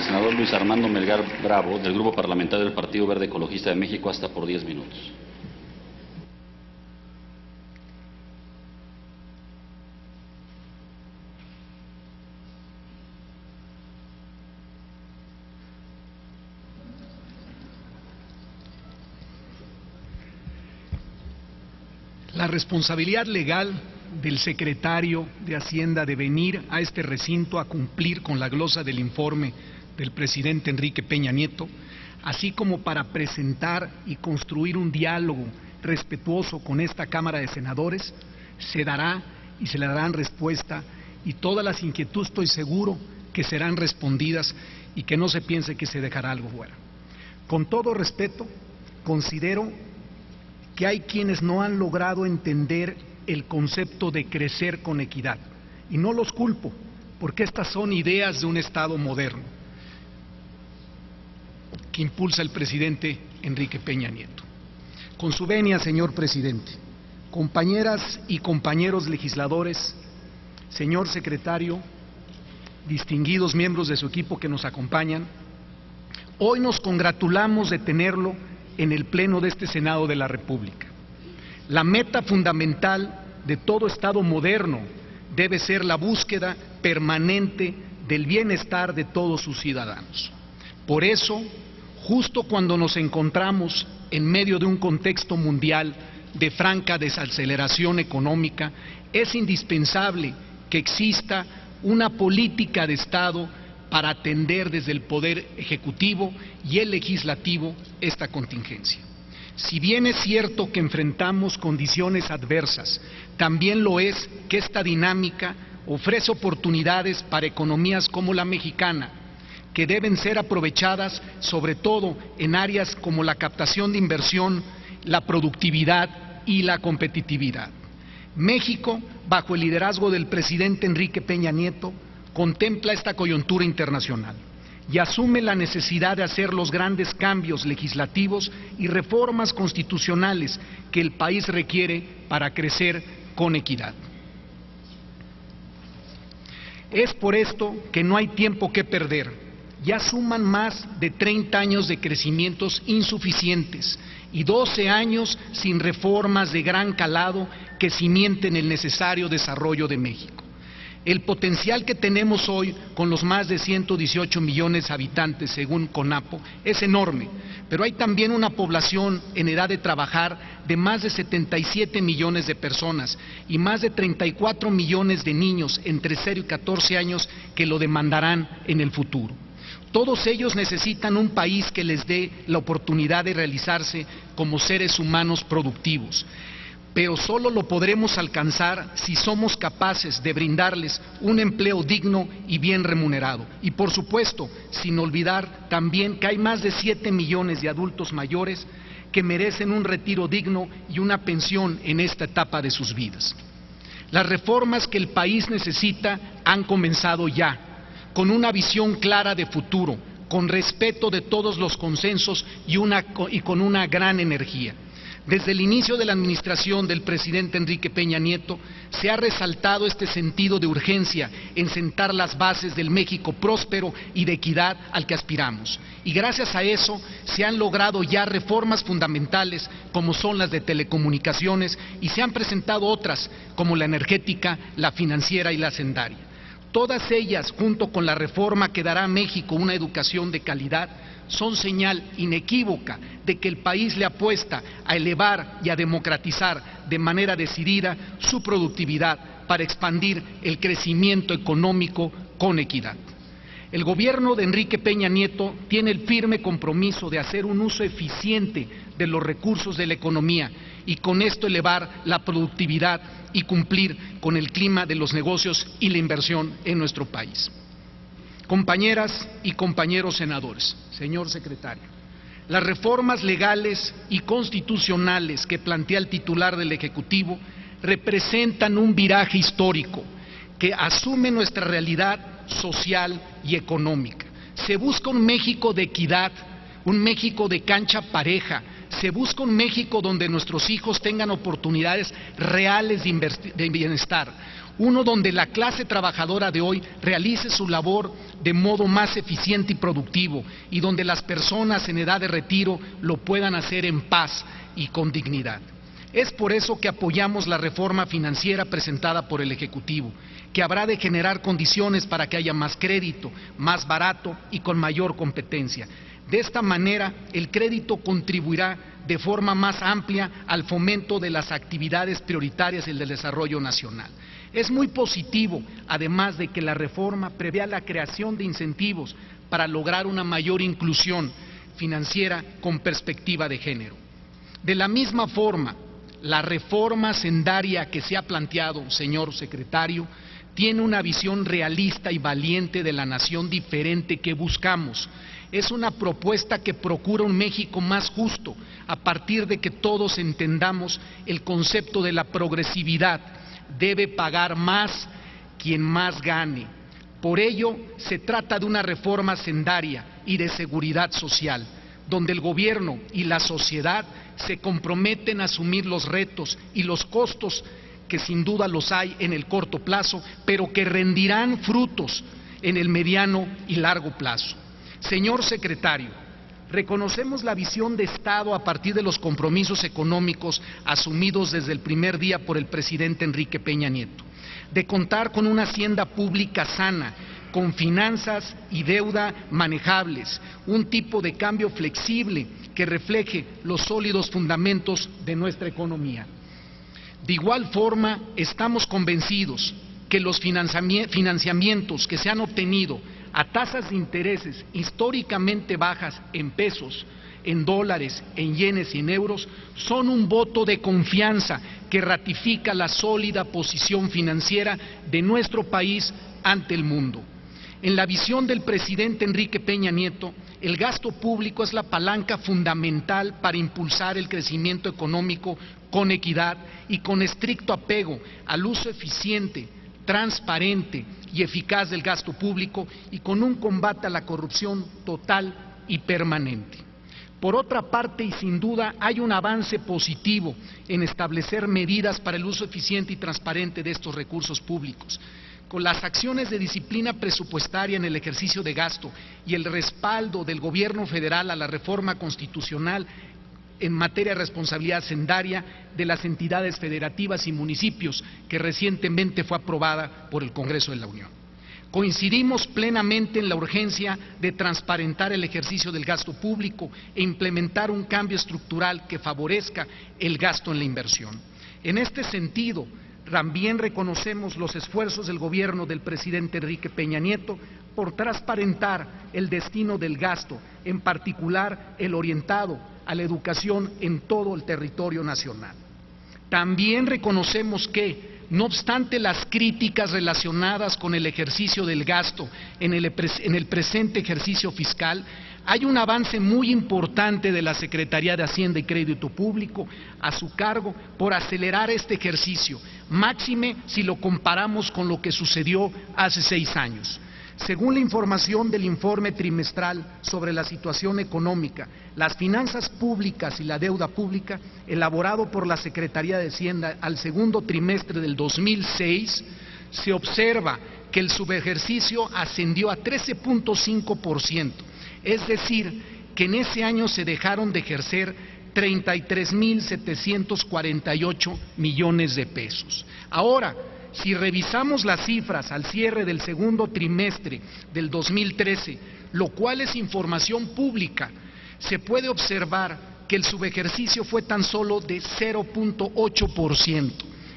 el senador Luis Armando Melgar Bravo, del Grupo Parlamentario del Partido Verde Ecologista de México, hasta por 10 minutos. La responsabilidad legal del secretario de Hacienda de venir a este recinto a cumplir con la glosa del informe del presidente Enrique Peña Nieto, así como para presentar y construir un diálogo respetuoso con esta Cámara de Senadores, se dará y se le darán respuesta, y todas las inquietudes estoy seguro que serán respondidas y que no se piense que se dejará algo fuera. Con todo respeto, considero que hay quienes no han logrado entender el concepto de crecer con equidad, y no los culpo, porque estas son ideas de un Estado moderno que impulsa el presidente Enrique Peña Nieto. Con su venia, señor presidente, compañeras y compañeros legisladores, señor secretario, distinguidos miembros de su equipo que nos acompañan, hoy nos congratulamos de tenerlo en el Pleno de este Senado de la República. La meta fundamental de todo Estado moderno debe ser la búsqueda permanente del bienestar de todos sus ciudadanos. Por eso, justo cuando nos encontramos en medio de un contexto mundial de franca desaceleración económica, es indispensable que exista una política de Estado para atender desde el Poder Ejecutivo y el Legislativo esta contingencia. Si bien es cierto que enfrentamos condiciones adversas, también lo es que esta dinámica ofrece oportunidades para economías como la mexicana, que deben ser aprovechadas sobre todo en áreas como la captación de inversión, la productividad y la competitividad. México, bajo el liderazgo del presidente Enrique Peña Nieto, contempla esta coyuntura internacional y asume la necesidad de hacer los grandes cambios legislativos y reformas constitucionales que el país requiere para crecer con equidad. Es por esto que no hay tiempo que perder. Ya suman más de 30 años de crecimientos insuficientes y 12 años sin reformas de gran calado que cimienten el necesario desarrollo de México. El potencial que tenemos hoy, con los más de 118 millones de habitantes según CONAPO, es enorme, pero hay también una población en edad de trabajar de más de 77 millones de personas y más de 34 millones de niños entre 0 y 14 años que lo demandarán en el futuro. Todos ellos necesitan un país que les dé la oportunidad de realizarse como seres humanos productivos, pero solo lo podremos alcanzar si somos capaces de brindarles un empleo digno y bien remunerado. Y por supuesto, sin olvidar también que hay más de 7 millones de adultos mayores que merecen un retiro digno y una pensión en esta etapa de sus vidas. Las reformas que el país necesita han comenzado ya, con una visión clara de futuro, con respeto de todos los consensos y con una gran energía. Desde el inicio de la administración del presidente Enrique Peña Nieto se ha resaltado este sentido de urgencia en sentar las bases del México próspero y de equidad al que aspiramos. Y gracias a eso se han logrado ya reformas fundamentales como son las de telecomunicaciones y se han presentado otras como la energética, la financiera y la hacendaria. Todas ellas, junto con la reforma que dará a México una educación de calidad, son señal inequívoca de que el país le apuesta a elevar y a democratizar de manera decidida su productividad para expandir el crecimiento económico con equidad. El gobierno de Enrique Peña Nieto tiene el firme compromiso de hacer un uso eficiente de los recursos de la economía y con esto elevar la productividad y cumplir con el clima de los negocios y la inversión en nuestro país. Compañeras y compañeros senadores, señor secretario, las reformas legales y constitucionales que plantea el titular del Ejecutivo representan un viraje histórico que asume nuestra realidad social y económica. Se busca un México de equidad, un México de cancha pareja, se busca un México donde nuestros hijos tengan oportunidades reales de bienestar, uno donde la clase trabajadora de hoy realice su labor de modo más eficiente y productivo y donde las personas en edad de retiro lo puedan hacer en paz y con dignidad. Es por eso que apoyamos la reforma financiera presentada por el Ejecutivo, que habrá de generar condiciones para que haya más crédito, más barato y con mayor competencia. De esta manera, el crédito contribuirá de forma más amplia al fomento de las actividades prioritarias y del desarrollo nacional. Es muy positivo, además de que la reforma prevea la creación de incentivos para lograr una mayor inclusión financiera con perspectiva de género. De la misma forma, la reforma sendaria que se ha planteado, señor secretario, tiene una visión realista y valiente de la nación diferente que buscamos. Es una propuesta que procura un México más justo, a partir de que todos entendamos el concepto de la progresividad. Debe pagar más quien más gane. Por ello, se trata de una reforma sendaria y de seguridad social, donde el gobierno y la sociedad se comprometen a asumir los retos y los costos que sin duda los hay en el corto plazo, pero que rendirán frutos en el mediano y largo plazo. Señor secretario, reconocemos la visión de Estado a partir de los compromisos económicos asumidos desde el primer día por el presidente Enrique Peña Nieto, de contar con una hacienda pública sana, con finanzas y deuda manejables, un tipo de cambio flexible que refleje los sólidos fundamentos de nuestra economía. De igual forma, estamos convencidos que los financiamientos que se han obtenido a tasas de intereses históricamente bajas en pesos, en dólares, en yenes y en euros, son un voto de confianza que ratifica la sólida posición financiera de nuestro país ante el mundo. En la visión del presidente Enrique Peña Nieto, el gasto público es la palanca fundamental para impulsar el crecimiento económico con equidad y con estricto apego al uso eficiente, transparente y eficaz del gasto público y con un combate a la corrupción total y permanente. Por otra parte, y sin duda, hay un avance positivo en establecer medidas para el uso eficiente y transparente de estos recursos públicos. Con las acciones de disciplina presupuestaria en el ejercicio de gasto y el respaldo del Gobierno federal a la reforma constitucional en materia de responsabilidad sendaria de las entidades federativas y municipios, que recientemente fue aprobada por el Congreso de la Unión. Coincidimos plenamente en la urgencia de transparentar el ejercicio del gasto público e implementar un cambio estructural que favorezca el gasto en la inversión. En este sentido, también reconocemos los esfuerzos del gobierno del presidente Enrique Peña Nieto por transparentar el destino del gasto, en particular el orientado a la educación en todo el territorio nacional. También reconocemos que, no obstante las críticas relacionadas con el ejercicio del gasto en el presente ejercicio fiscal, hay un avance muy importante de la Secretaría de Hacienda y Crédito Público a su cargo por acelerar este ejercicio, máxime si lo comparamos con lo que sucedió hace 6 años. Según la información del informe trimestral sobre la situación económica, las finanzas públicas y la deuda pública, elaborado por la Secretaría de Hacienda al segundo trimestre del 2006, se observa que el subejercicio ascendió a 13.5%, es decir, que en ese año se dejaron de ejercer 33.748 millones de pesos. Ahora, si revisamos las cifras al cierre del segundo trimestre del 2013, lo cual es información pública, se puede observar que el subejercicio fue tan solo de 0.8%,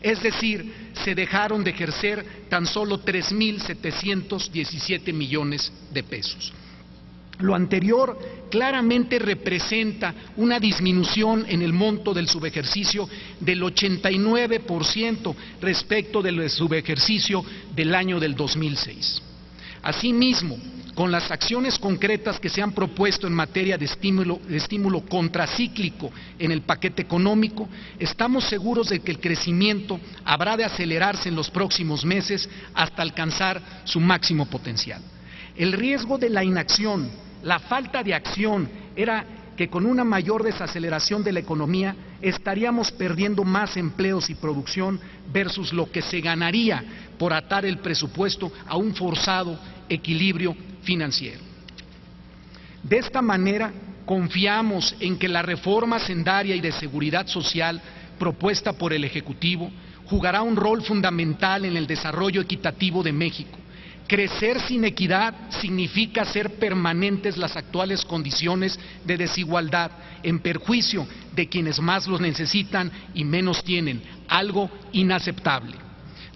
es decir, se dejaron de ejercer tan solo 3.717 millones de pesos. Lo anterior claramente representa una disminución en el monto del subejercicio del 89% respecto del subejercicio del año del 2006. Asimismo, con las acciones concretas que se han propuesto en materia de estímulo contracíclico en el paquete económico, estamos seguros de que el crecimiento habrá de acelerarse en los próximos meses hasta alcanzar su máximo potencial. El riesgo de la inacción, la falta de acción, era que con una mayor desaceleración de la economía estaríamos perdiendo más empleos y producción versus lo que se ganaría por atar el presupuesto a un forzado equilibrio financiero. De esta manera, confiamos en que la reforma hacendaria y de seguridad social propuesta por el Ejecutivo jugará un rol fundamental en el desarrollo equitativo de México. Crecer sin equidad significa hacer permanentes las actuales condiciones de desigualdad en perjuicio de quienes más los necesitan y menos tienen, algo inaceptable.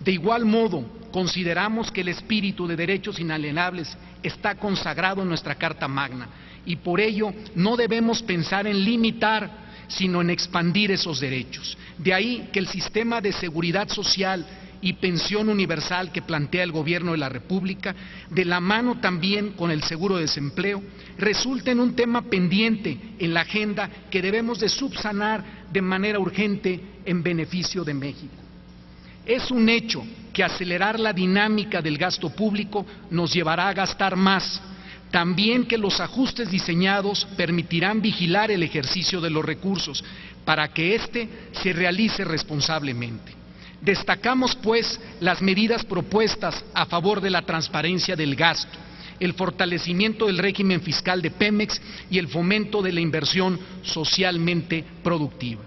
De igual modo, consideramos que el espíritu de derechos inalienables está consagrado en nuestra Carta Magna y por ello no debemos pensar en limitar, sino en expandir esos derechos. De ahí que el sistema de seguridad social y pensión universal que plantea el Gobierno de la República, de la mano también con el seguro de desempleo, resulten un tema pendiente en la agenda que debemos de subsanar de manera urgente en beneficio de México. Es un hecho que acelerar la dinámica del gasto público nos llevará a gastar más, también que los ajustes diseñados permitirán vigilar el ejercicio de los recursos para que éste se realice responsablemente. Destacamos, pues, las medidas propuestas a favor de la transparencia del gasto, el fortalecimiento del régimen fiscal de Pemex y el fomento de la inversión socialmente productiva.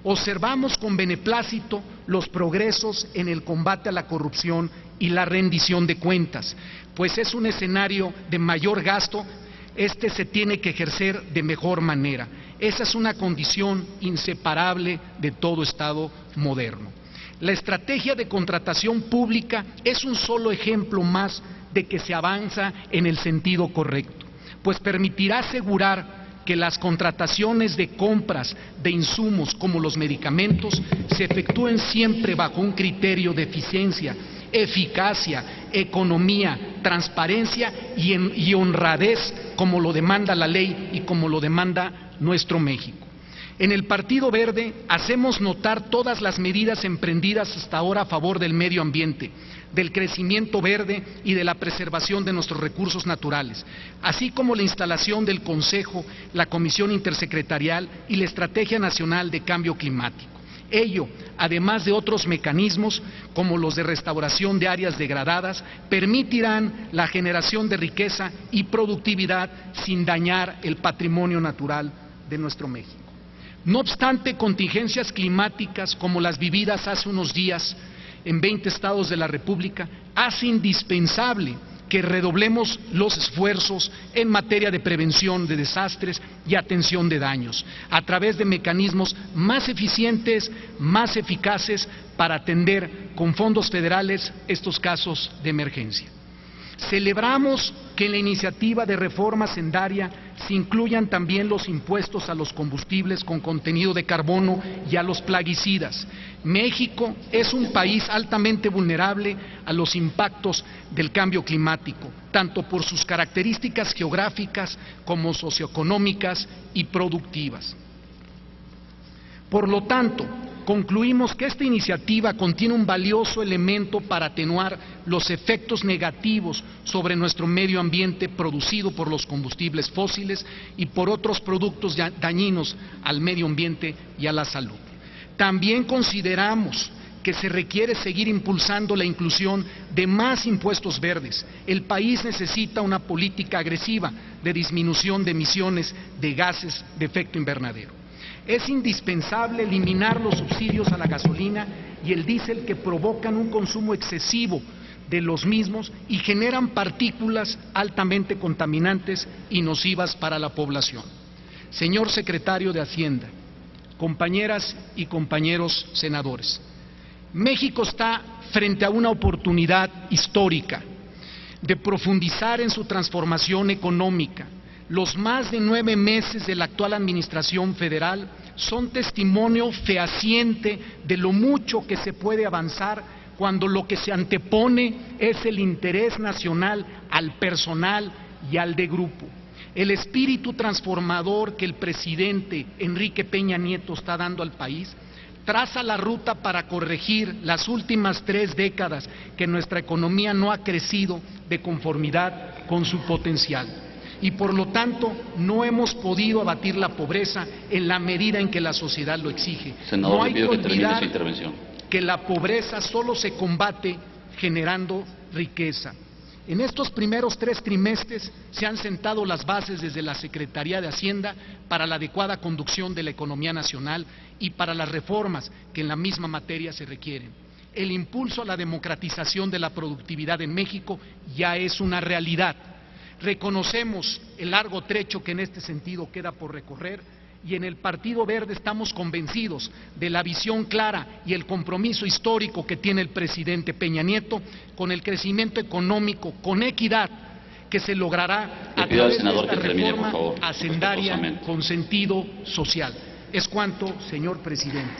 Observamos con beneplácito los progresos en el combate a la corrupción y la rendición de cuentas, pues es un escenario de mayor gasto, este se tiene que ejercer de mejor manera. Esa es una condición inseparable de todo Estado moderno. La estrategia de contratación pública es un solo ejemplo más de que se avanza en el sentido correcto, pues permitirá asegurar que las contrataciones de compras de insumos como los medicamentos se efectúen siempre bajo un criterio de eficiencia, eficacia, economía, transparencia y honradez como lo demanda la ley y como lo demanda nuestro México. En el Partido Verde hacemos notar todas las medidas emprendidas hasta ahora a favor del medio ambiente, del crecimiento verde y de la preservación de nuestros recursos naturales, así como la instalación del Consejo, la Comisión Intersecretarial y la Estrategia Nacional de Cambio Climático. Ello, además de otros mecanismos como los de restauración de áreas degradadas, permitirán la generación de riqueza y productividad sin dañar el patrimonio natural de nuestro México. No obstante, contingencias climáticas como las vividas hace unos días en 20 estados de la República hace indispensable que redoblemos los esfuerzos en materia de prevención de desastres y atención de daños, a través de mecanismos más eficientes, más eficaces para atender con fondos federales estos casos de emergencia. Celebramos que en la iniciativa de reforma hacendaria se incluyan también los impuestos a los combustibles con contenido de carbono y a los plaguicidas. México es un país altamente vulnerable a los impactos del cambio climático, tanto por sus características geográficas como socioeconómicas y productivas. Por lo tanto, concluimos que esta iniciativa contiene un valioso elemento para atenuar los efectos negativos sobre nuestro medio ambiente producido por los combustibles fósiles y por otros productos dañinos al medio ambiente y a la salud. También consideramos que se requiere seguir impulsando la inclusión de más impuestos verdes. El país necesita una política agresiva de disminución de emisiones de gases de efecto invernadero. Es indispensable eliminar los subsidios a la gasolina y el diésel que provocan un consumo excesivo de los mismos y generan partículas altamente contaminantes y nocivas para la población. Señor Secretario de Hacienda, compañeras y compañeros senadores, México está frente a una oportunidad histórica de profundizar en su transformación económica. Los más de 9 meses de la actual administración federal son testimonio fehaciente de lo mucho que se puede avanzar cuando lo que se antepone es el interés nacional al personal y al de grupo. El espíritu transformador que el presidente Enrique Peña Nieto está dando al país traza la ruta para corregir las últimas 3 décadas que nuestra economía no ha crecido de conformidad con su potencial. y por lo tanto no hemos podido abatir la pobreza en la medida en que la sociedad lo exige. Senador, No hay le pido que que termine su olvidar intervención. que la pobreza solo se combate generando riqueza. En estos primeros 3 trimestres se han sentado las bases desde la Secretaría de Hacienda para la adecuada conducción de la economía nacional y para las reformas que en la misma materia se requieren. El impulso a la democratización de la productividad en México ya es una realidad. Reconocemos el largo trecho que en este sentido queda por recorrer y en el Partido Verde estamos convencidos de la visión clara y el compromiso histórico que tiene el presidente Peña Nieto con el crecimiento económico con equidad que se logrará a Le pido al través de senador esta que termine, por reforma favor, hacendaria respetuosamente. con sentido social. Es cuanto, señor presidente.